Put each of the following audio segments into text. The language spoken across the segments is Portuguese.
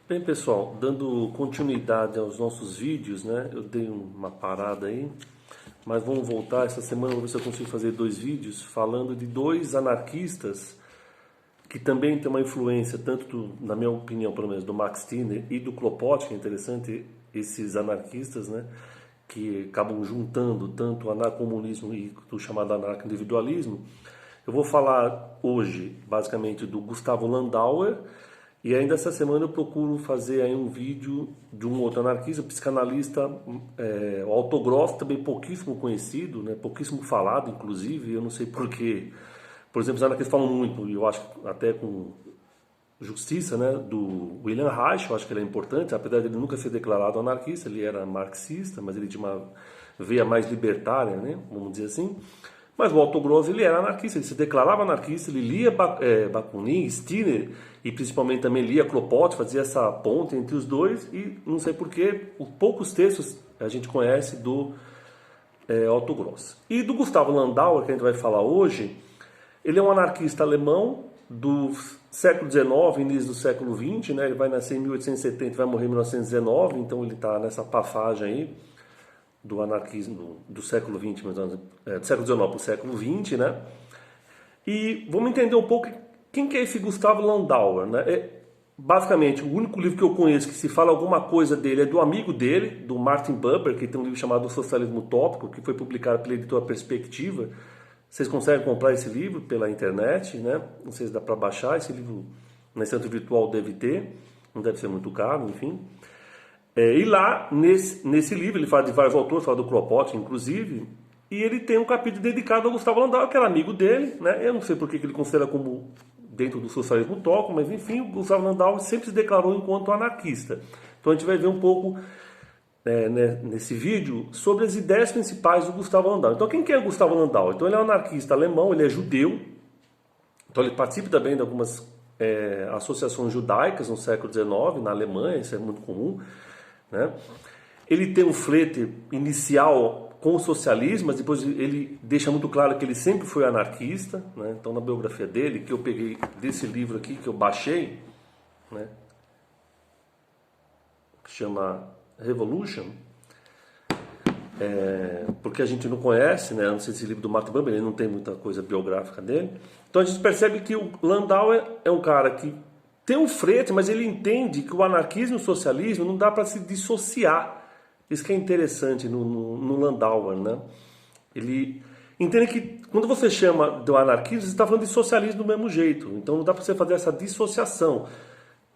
Bem, pessoal, dando continuidade aos nossos vídeos, né? Eu dei uma parada aí, mas vamos voltar. Essa semana eu vou ver se eu consigo fazer 2 vídeos falando de 2 anarquistas que também tem uma influência, tanto, na minha opinião, pelo menos, do Max Stirner e do Kropotkin. É interessante esses anarquistas, né? Que acabam juntando tanto o anarcomunismo e o chamado anarco-individualismo. Eu vou falar hoje, basicamente, do Gustavo Landauer. E ainda essa semana eu procuro fazer aí um vídeo de um outro anarquista, psicanalista, o Otto Gross, também pouquíssimo conhecido, né, pouquíssimo falado, inclusive, eu não sei porquê. Por exemplo, os anarquistas falam muito, e eu acho até com justiça, né, do William Reich. Eu acho que ele é importante, apesar de ele nunca ser declarado anarquista, ele era marxista, mas ele tinha uma veia mais libertária, né, vamos dizer assim. Mas o Otto Gross, ele era anarquista, ele se declarava anarquista, ele lia Bakunin, Stirner, e principalmente também lia Kropotkin, fazia essa ponte entre os dois, e não sei porquê, poucos textos a gente conhece do Otto Gross. E do Gustavo Landauer, que a gente vai falar hoje, ele é um anarquista alemão do século XIX, início do século XX, né? Ele vai nascer em 1870 e vai morrer em 1919, então ele está nessa passagem aí do anarquismo do século XX, do século XIX para o século XX, né? E vamos entender um pouco quem que é esse Gustavo Landauer, né? Basicamente, o único livro que eu conheço que se fala alguma coisa dele é do amigo dele, do Martin Buber, que tem um livro chamado Socialismo Utópico, que foi publicado pela editora Perspectiva. Vocês conseguem comprar esse livro pela internet, né? Não sei se dá para baixar, esse livro na estante virtual deve ter, não deve ser muito caro, enfim. E lá, nesse livro, ele fala de vários autores, fala do Kropotkin, inclusive, e ele tem um capítulo dedicado ao Gustavo Landauer, que era amigo dele, né? Eu não sei por que ele considera como dentro do socialismo utópico, mas enfim, o Gustavo Landauer sempre se declarou enquanto anarquista. Então a gente vai ver um pouco nesse vídeo sobre as ideias principais do Gustavo Landauer. Então quem que é o Gustavo Landauer? Então ele é um anarquista alemão, ele é judeu, então ele participa também de algumas associações judaicas no século XIX, na Alemanha, isso é muito comum, né? Ele tem um flerte inicial com o socialismo, mas depois ele deixa muito claro que ele sempre foi anarquista, né? Então na biografia dele, que eu peguei desse livro aqui, que eu baixei, né? Que chama Revolution, porque a gente não conhece, né? Não sei se esse livro do Martin Buber, ele não tem muita coisa biográfica dele. Então a gente percebe que o Landauer é um cara que tem um frete, mas ele entende que o anarquismo e o socialismo não dá para se dissociar. Isso que é interessante no Landauer, né? Ele entende que quando você chama do anarquismo, você está falando de socialismo do mesmo jeito. Então não dá para você fazer essa dissociação,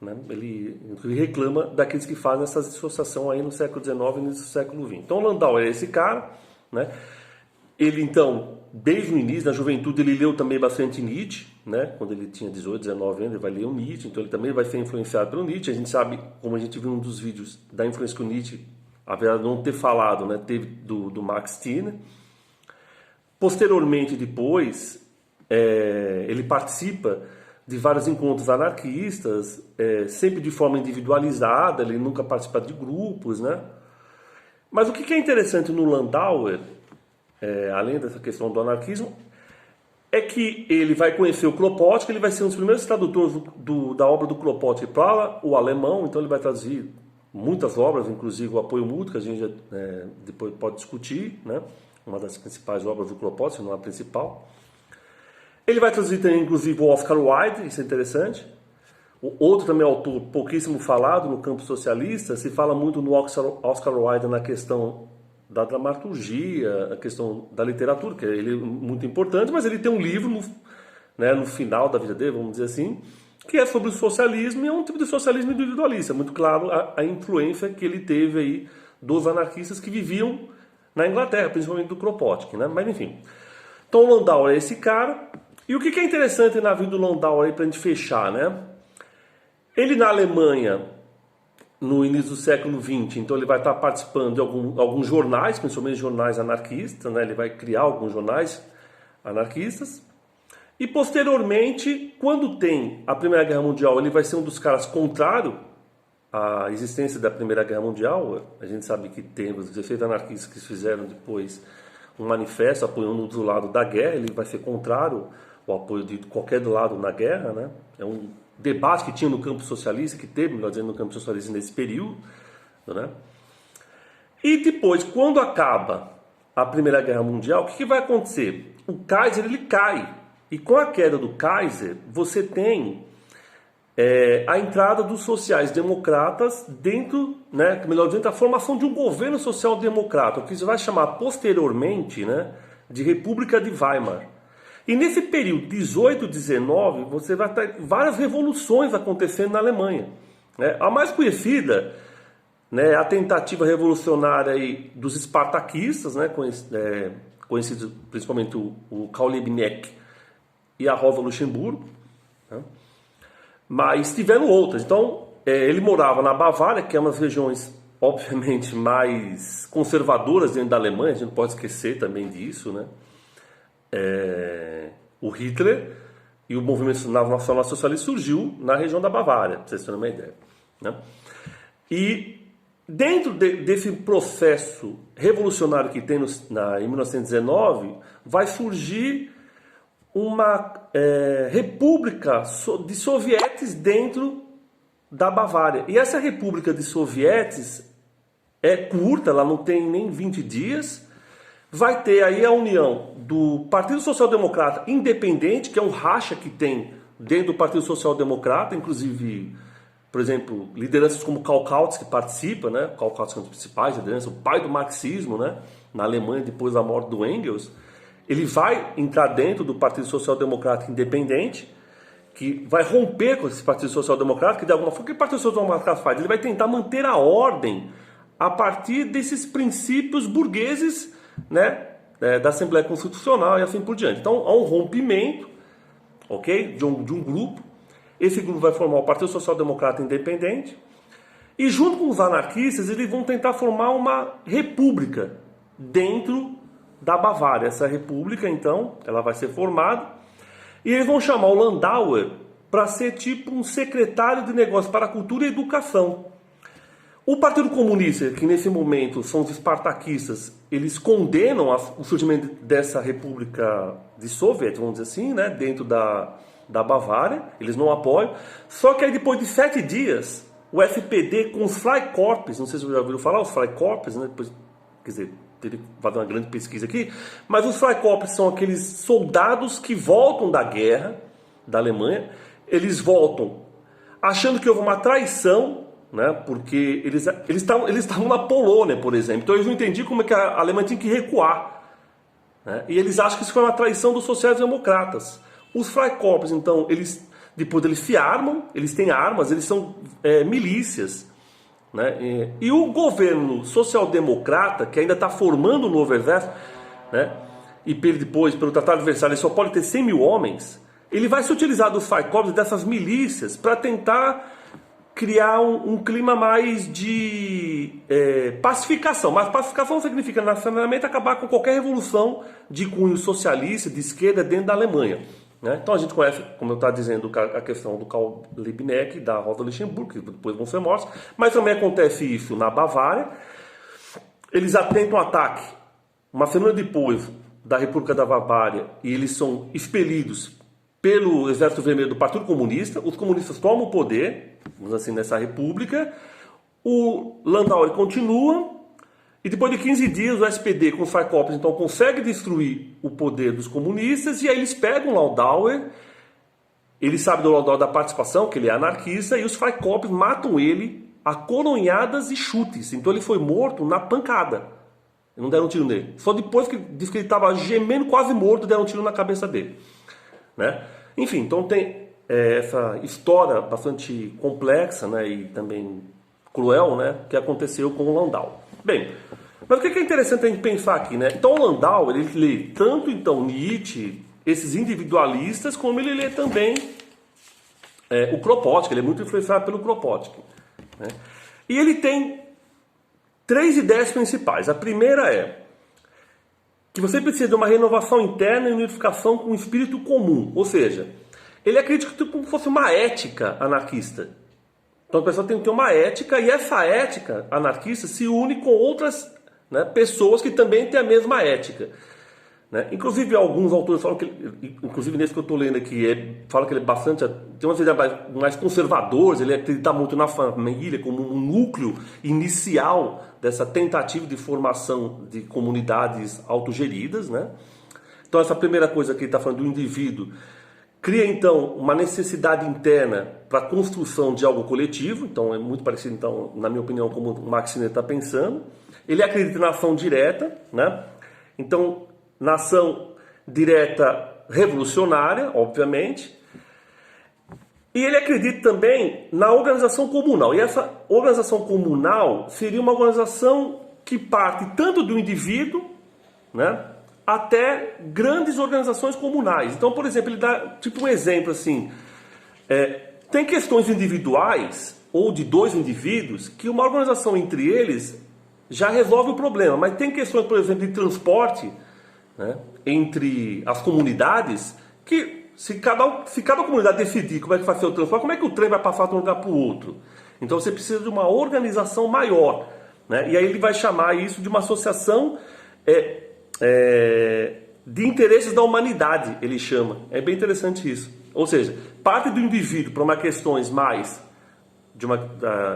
né? Ele reclama daqueles que fazem essa dissociação aí no século XIX e no século XX. Então o Landauer é esse cara, né? Ele então, desde o início, na juventude, ele leu também bastante Nietzsche, né? Quando ele tinha 18, 19 anos, ele vai ler o Nietzsche, então ele também vai ser influenciado pelo Nietzsche. A gente sabe, como a gente viu em um dos vídeos, da influência que o Nietzsche, apesar de não ter falado, né, teve do Max Stirner. Posteriormente, depois, ele participa de vários encontros anarquistas, sempre de forma individualizada, ele nunca participa de grupos, né? Mas o que é interessante no Landauer, além dessa questão do anarquismo, é que ele vai conhecer o Kropotkin, ele vai ser um dos primeiros tradutores da obra do Kropotkin para o alemão, então ele vai traduzir muitas obras, inclusive o Apoio Mútuo, que a gente já, depois pode discutir, né? Uma das principais obras do Kropotkin, não a principal. Ele vai traduzir também, inclusive, o Oscar Wilde, isso é interessante. O outro também autor pouquíssimo falado no campo socialista, se fala muito no Oscar Wilde na questão da dramaturgia, a questão da literatura, que ele é muito importante, mas ele tem um livro no final da vida dele, vamos dizer assim, que é sobre o socialismo, e é um tipo de socialismo individualista. Muito claro a influência que ele teve aí dos anarquistas que viviam na Inglaterra, principalmente do Kropotkin, né? Mas enfim. Então o Landauer é esse cara. E o que é interessante na vida do Landauer aí, pra gente fechar, né? Ele na Alemanha, no início do século XX, então ele vai estar participando de alguns jornais, principalmente jornais anarquistas, né? Ele vai criar alguns jornais anarquistas. E posteriormente, quando tem a Primeira Guerra Mundial, ele vai ser um dos caras contrário à existência da Primeira Guerra Mundial. A gente sabe que tem os efeitos anarquistas que fizeram depois um manifesto apoiando do lado da guerra. Ele vai ser contrário ao apoio de qualquer lado na guerra, né? É um debate que tinha no campo socialista, que teve, melhor dizendo, no campo socialista nesse período, né? E depois, quando acaba a Primeira Guerra Mundial, o que vai acontecer? O Kaiser, ele cai. E com a queda do Kaiser, você tem a entrada dos sociais-democratas dentro, né, melhor dizendo, a formação de um governo social-democrata, o que se vai chamar posteriormente, né, de República de Weimar. E nesse período 18 e 19, você vai ter várias revoluções acontecendo na Alemanha, né? A mais conhecida, né, é a tentativa revolucionária aí dos espartaquistas, né, conhecidos principalmente o Karl Liebknecht e a Rosa Luxemburgo, né? Mas tiveram outras. Então, ele morava na Bavária, que é uma das regiões, obviamente, mais conservadoras dentro da Alemanha, a gente não pode esquecer também disso, né? O Hitler e o movimento nacional socialista surgiu na região da Bavária, para vocês terem uma ideia, né? E dentro desse processo revolucionário que tem em 1919, vai surgir uma república de sovietes dentro da Bavária. E essa república de sovietes é curta, ela não tem nem 20 dias. Vai ter aí a união do Partido Social Democrata Independente, que é um racha que tem dentro do Partido Social Democrata, inclusive, por exemplo, lideranças como Karl Kautz, que participa, né? Karl Kautz é um dos principais lideranças, o pai do marxismo, né? Na Alemanha, depois da morte do Engels. Ele vai entrar dentro do Partido Social Democrata Independente, que vai romper com esse Partido Social Democrata, que de alguma forma, o que o Partido Social Democrata faz? Ele vai tentar manter a ordem a partir desses princípios burgueses, né, da Assembleia Constitucional e assim por diante. Então, há um rompimento, ok, de um grupo. Esse grupo vai formar o Partido Social Democrata Independente, e junto com os anarquistas, eles vão tentar formar uma república dentro da Bavária. Essa república, então, ela vai ser formada, e eles vão chamar o Landauer para ser tipo um secretário de negócios para a cultura e educação. O Partido Comunista, que nesse momento são os espartaquistas, eles condenam o surgimento dessa república de soviet, vamos dizer assim, né, dentro da Bavária, eles não apoiam. Só que aí depois de 7 dias, o FPD com os Freikorps, não sei se vocês já ouviram falar, os Freikorps, né, depois, quer dizer, teria que fazer uma grande pesquisa aqui, mas os Freikorps são aqueles soldados que voltam da guerra da Alemanha. Eles voltam achando que houve uma traição, né, porque eles estavam na Polônia, por exemplo, então eles não entendiam como é que a Alemanha tinha que recuar, né, e eles acham que isso foi uma traição dos sociais-democratas. Os Freikorps, então, depois eles se armam, eles têm armas, eles são milícias, né? E o governo social-democrata, que ainda está formando o novo exército, né? E depois, pelo Tratado de Versalhes, só pode ter 100 mil homens, ele vai se utilizar dos Freikorps, dessas milícias, para tentar criar um clima mais de pacificação. Mas pacificação significa, nacionalmente, acabar com qualquer revolução de cunho socialista, de esquerda, dentro da Alemanha, né? Então a gente conhece, como eu estava dizendo, a questão do Karl Liebknecht e da Rosa Luxemburgo, que depois vão ser mortos, mas também acontece isso na Bavária. Eles atentam um ataque uma semana depois da República da Bavária e eles são expelidos pelo Exército Vermelho do Partido Comunista. Os comunistas tomam o poder, vamos assim, nessa república. O Landauer continua. E depois de 15 dias, o SPD com os Freikorps então consegue destruir o poder dos comunistas, e aí eles pegam o Landauer, eles sabem do Landauer da participação, que ele é anarquista, e os Freikorps matam ele a coronhadas e chutes. Então ele foi morto na pancada. Não deram um tiro nele. Só depois que diz que ele estava gemendo, quase morto, deram um tiro na cabeça dele, né? Enfim, então tem essa história bastante complexa, né, e também cruel, né, que aconteceu com o Landauer. Bem, mas o que é interessante a gente pensar aqui, né? Então o Landauer, ele lê tanto então Nietzsche, esses individualistas, como ele lê também o Kropotkin. Ele é muito influenciado pelo Kropotkin, né? E ele tem 3 ideias principais. A primeira é que você precisa de uma renovação interna e unificação com um espírito comum. Ou seja, ele acredita como se fosse uma ética anarquista. Então a pessoa tem que ter uma ética, e essa ética anarquista se une com outras, né, pessoas que também têm a mesma ética. né? Inclusive, alguns autores falam que, inclusive nesse que eu estou lendo aqui, fala que ele é bastante, tem umas ideias mais conservadores, ele acredita muito na família como um núcleo inicial dessa tentativa de formação de comunidades autogeridas, né? Então, essa primeira coisa que ele está falando do indivíduo, cria então uma necessidade interna para a construção de algo coletivo, então é muito parecido, então, na minha opinião, como o Max Stirner está pensando. Ele acredita na ação direta, né? Então, na ação direta revolucionária, obviamente, e ele acredita também na organização comunal. E essa organização comunal seria uma organização que parte tanto do indivíduo, né, até grandes organizações comunais. Então, por exemplo, ele dá tipo um exemplo assim, tem questões individuais ou de dois indivíduos que uma organização entre eles já resolve o problema, mas tem questões, por exemplo, de transporte, né, entre as comunidades, que se cada comunidade decidir como é que vai ser o transporte, como é que o trem vai passar de um lugar para o outro? Então você precisa de uma organização maior, né? E aí ele vai chamar isso de uma associação de interesses da humanidade, ele chama. É bem interessante isso. Ou seja, parte do indivíduo para uma questões mais de uma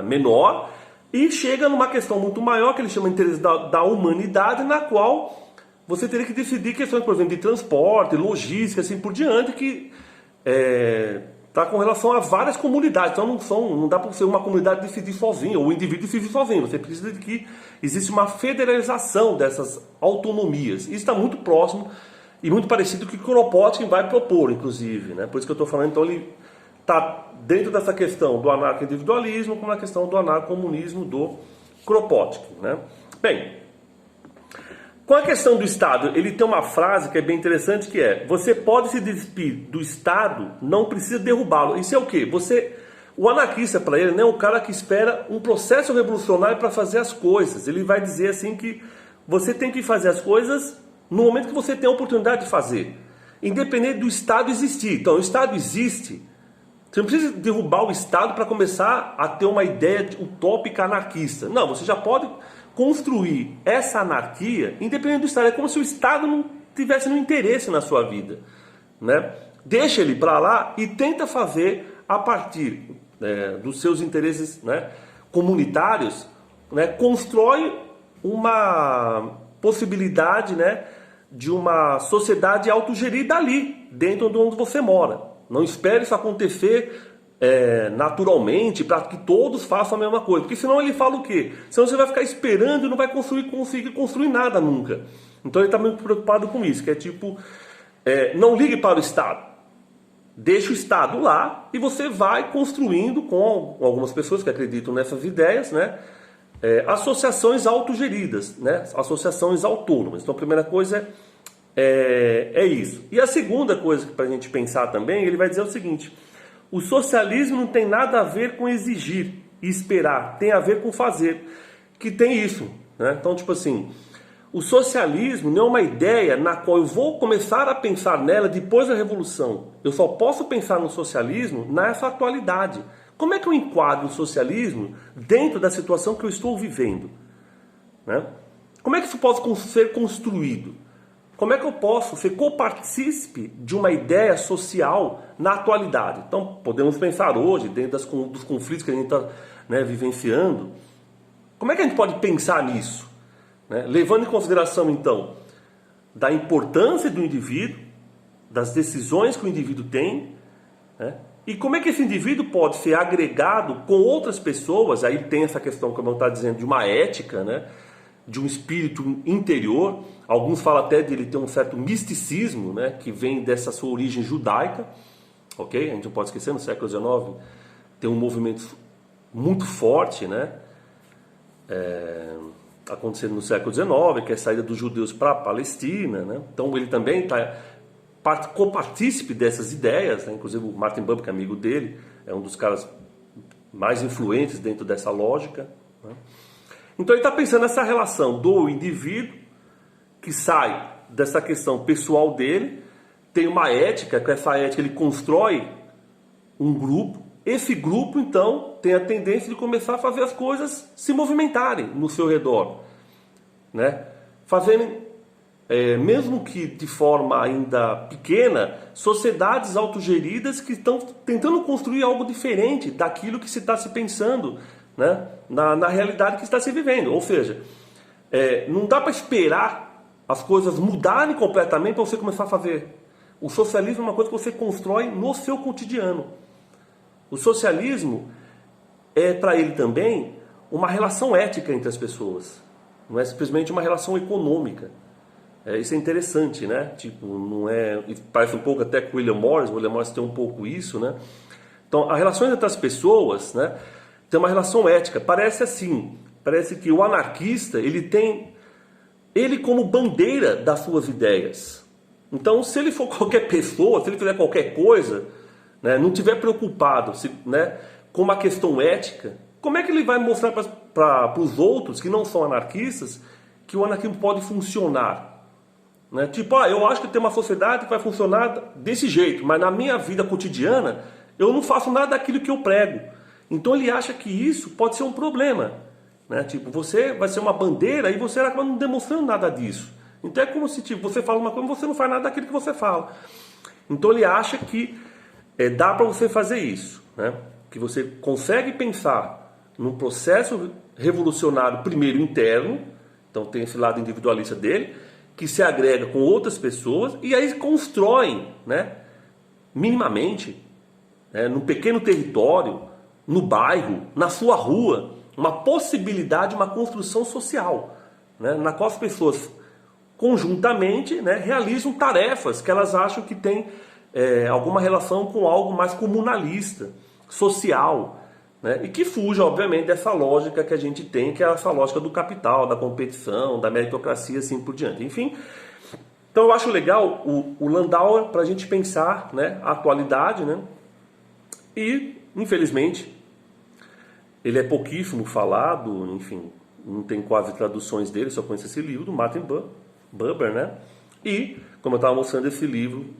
menor e chega numa questão muito maior que ele chama de interesse da humanidade, na qual você teria que decidir questões, por exemplo, de transporte, logística, assim por diante, que está com relação a várias comunidades. Então não dá para ser uma comunidade decidir sozinha, ou o indivíduo decidir sozinho. Você precisa de que existe uma federalização dessas autonomias. Isso está muito próximo e muito parecido com o que Kropotkin vai propor, inclusive, né? Por isso que eu estou falando, então ele está dentro dessa questão do anarco-individualismo com a questão do anarco-comunismo do Kropotkin, né? Bem, com a questão do Estado, ele tem uma frase que é bem interessante, que é: você pode se despir do Estado, não precisa derrubá-lo. Isso é o quê? O anarquista, para ele, não é um cara que espera um processo revolucionário para fazer as coisas. Ele vai dizer assim que você tem que fazer as coisas no momento que você tem a oportunidade de fazer, independente do Estado existir. Então, o Estado existe. Você não precisa derrubar o Estado para começar a ter uma ideia utópica anarquista. Não, você já pode construir essa anarquia independente do Estado. É como se o Estado não tivesse nenhum interesse na sua vida, né? Deixa ele para lá e tenta fazer a partir dos seus interesses, né, comunitários, né, constrói uma possibilidade, né, de uma sociedade autogerida ali, dentro de onde você mora. Não espere isso acontecer naturalmente para que todos façam a mesma coisa, porque senão ele fala o quê? Senão você vai ficar esperando e não vai conseguir construir nada nunca. Então ele está muito preocupado com isso, que é tipo, não ligue para o Estado, deixa o Estado lá e você vai construindo com algumas pessoas que acreditam nessas ideias, né, associações autogeridas, né, associações autônomas. Então a primeira coisa é isso. E a segunda coisa para a gente pensar também, ele vai dizer o seguinte: o socialismo não tem nada a ver com exigir e esperar, tem a ver com fazer, que tem isso, né? Então, tipo assim, o socialismo não é uma ideia na qual eu vou começar a pensar nela depois da Revolução. Eu só posso pensar no socialismo nessa atualidade. Como é que eu enquadro o socialismo dentro da situação que eu estou vivendo, né? Como é que isso pode ser construído? Como é que eu posso ser copartícipe de uma ideia social na atualidade? Então, podemos pensar hoje, dentro dos conflitos que a gente está, né, vivenciando, como é que a gente pode pensar nisso? Né? Levando em consideração, então, da importância do indivíduo, das decisões que o indivíduo tem, né? E como é que esse indivíduo pode ser agregado com outras pessoas. Aí tem essa questão, como eu estava dizendo, de uma ética, né? De um espírito interior. Alguns falam até de ele ter um certo misticismo, né, que vem dessa sua origem judaica, ok? A gente não pode esquecer, no século XIX tem um movimento muito forte, né, acontecendo no século XIX, que é a saída dos judeus para a Palestina, né? Então ele também está copartícipe dessas ideias, né? Inclusive o Martin Buber, que é amigo dele, é um dos caras mais influentes dentro dessa lógica, né? Então ele está pensando nessa relação do indivíduo que sai dessa questão pessoal dele, tem uma ética, com essa ética ele constrói um grupo. Esse grupo, então, tem a tendência de começar a fazer as coisas se movimentarem no seu redor, né? Fazerem mesmo que de forma ainda pequena, sociedades autogeridas que estão tentando construir algo diferente daquilo que se está se pensando, né, na realidade que está se vivendo. Ou seja, não dá para esperar as coisas mudarem completamente para você começar a fazer. O socialismo é uma coisa que você constrói no seu cotidiano. O socialismo é para ele também uma relação ética entre as pessoas. Não é simplesmente uma relação econômica. Isso é interessante, né? Tipo, não é... Parece um pouco até com o William Morris tem um pouco isso, né? Então, as relações entre as pessoas, né, tem uma relação ética. Parece assim, parece que o anarquista, ele como bandeira das suas ideias. Então, se ele for qualquer pessoa, se ele fizer qualquer coisa, né, não estiver preocupado, né, com uma questão ética, como é que ele vai mostrar para os outros que não são anarquistas que o anarquismo pode funcionar? Né? Tipo, eu acho que tem uma sociedade que vai funcionar desse jeito, mas na minha vida cotidiana eu não faço nada daquilo que eu prego. Então ele acha que isso pode ser um problema. Né? Tipo, você vai ser uma bandeira e você acaba não demonstrando nada disso. Então é como se tipo, você fala uma coisa e você não faz nada daquilo que você fala. Então ele acha que dá para você fazer isso. Né? Que você consegue pensar num processo revolucionário primeiro interno, então tem esse lado individualista dele, que se agrega com outras pessoas e aí constroem, né, minimamente, né, num pequeno território, no bairro, na sua rua, uma possibilidade, uma construção social, né, na qual as pessoas conjuntamente, né, realizam tarefas que elas acham que têm alguma relação com algo mais comunalista, social, né, e que fuja, obviamente, dessa lógica que a gente tem, que é essa lógica do capital, da competição, da meritocracia, assim por diante. Enfim, então eu acho legal o Landauer para a gente pensar, né, a atualidade, né, e, infelizmente, ele é pouquíssimo falado, enfim, não tem quase traduções dele, só conheço esse livro do Martin Buber, né, e, como eu estava mostrando, esse livro,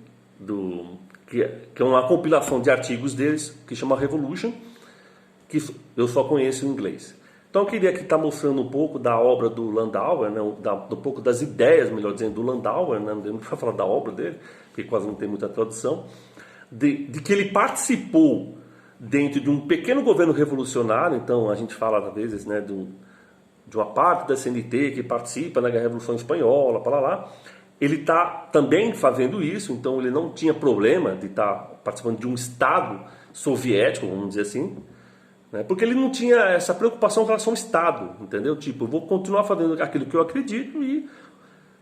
que é uma compilação de artigos deles, que chama Revolution, que eu só conheço em inglês. Então eu queria aqui estar mostrando um pouco da obra do Landauer, né, um pouco das ideias, melhor dizendo, do Landauer, né, não vou falar da obra dele, porque quase não tem muita tradução, de que ele participou dentro de um pequeno governo revolucionário. Então a gente fala às vezes, né, de uma parte da CNT que participa na Revolução Espanhola, para lá. Ele está também fazendo isso, então ele não tinha problema de estar participando de um Estado soviético, vamos dizer assim, porque ele não tinha essa preocupação em relação ao Estado, entendeu? Tipo, eu vou continuar fazendo aquilo que eu acredito e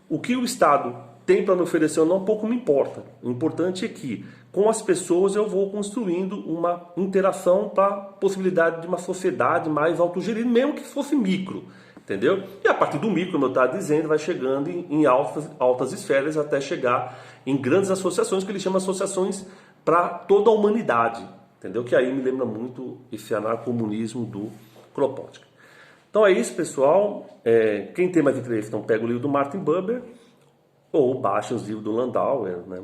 o que o Estado tem para me oferecer ou não, pouco me importa. O importante é que, com as pessoas, eu vou construindo uma interação para a possibilidade de uma sociedade mais autogerida, mesmo que fosse micro, entendeu? E a partir do micro, como eu estava dizendo, vai chegando em altas esferas até chegar em grandes associações, que ele chama associações para toda a humanidade. Entendeu? Que aí me lembra muito esse anarcomunismo do Kropotkin. Então é isso, pessoal. Quem tem mais interesse, então pega o livro do Martin Buber ou baixa os livros do Landauer, né?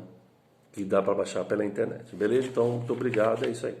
Que dá para baixar pela internet. Beleza? Então, muito obrigado. É isso aí.